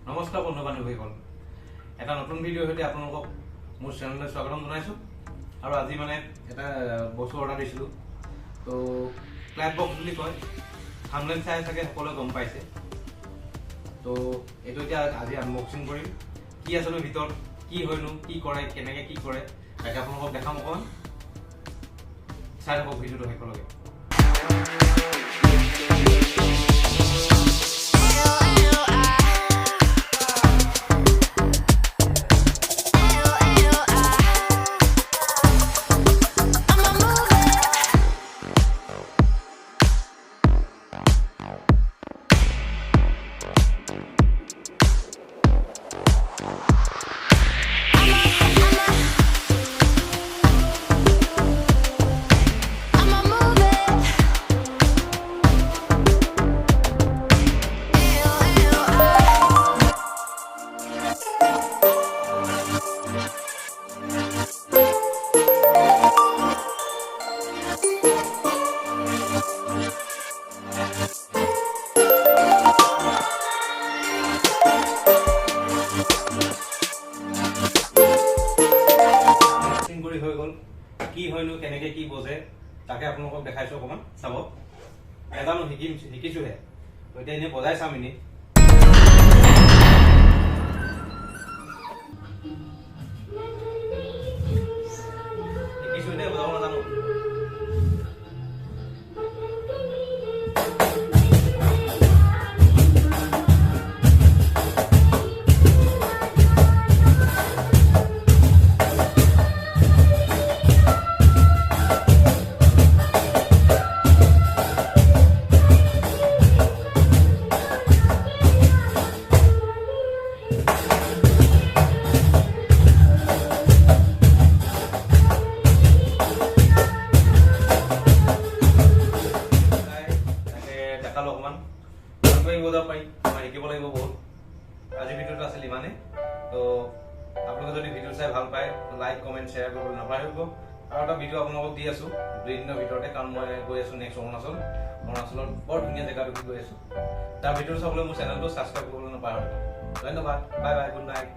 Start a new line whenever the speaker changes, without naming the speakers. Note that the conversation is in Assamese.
নমস্কাৰ বন্ধু বান্ধৱীসকল, এটা নতুন ভিডিঅ'ৰ সৈতে আপোনালোকক মোৰ চেনেললৈ স্বাগতম জনাইছোঁ। আৰু আজি মানে এটা বস্তু অৰ্ডাৰ দিছিলোঁ। তো ক্লাববক্স বুলি কয়, থাম্বনেইল চাই চাগে সকলোৱে গম পাইছে। তো এইটো এতিয়া আজি আনবক্সিং কৰিম। কি আছেনো ভিতৰত, কি হয়নো, কি কৰে, কেনেকৈ কি কৰে, তাকে আপোনালোকক দেখাম অকণমান। চাই থাকক ভিডিঅ'টো শেষলৈকে। হৈ গ'ল, কি হয়নো, কেনেকৈ কি বজে তাকে আপোনালোকক দেখাইছোঁ অকণমান। চাব, এজানো শিকিছোঁহে, এতিয়া এনেই বজাই চাম। এনেই শিকিছোঁ দেই, বজাব নাজানো। অকণমান বজাব পাৰি, শিকিব লাগিব বহুত। আজি ভিডিঅ'টো আছিল ইমানেই। তো আপোনালোকে যদি ভিডিঅ' চাই ভাল পায়, লাইক কমেণ্ট শ্বেয়াৰ কৰিবলৈ নাপাহৰিব। আৰু এটা ভিডিঅ' আপোনালোকক দি আছোঁ 2 দিনৰ ভিতৰতে, কাৰণ মই গৈ আছোঁ নেক্সট অৰুণাচলত বৰ ধুনীয়া জেগাটো গৈ আছোঁ। তাৰ ভিডিঅ'টো চাবলৈ মোৰ চেনেলটো ছাবস্ক্ৰাইব কৰিবলৈ নাপাহৰিব। ধন্যবাদ, বাই বাই, গুড নাইট।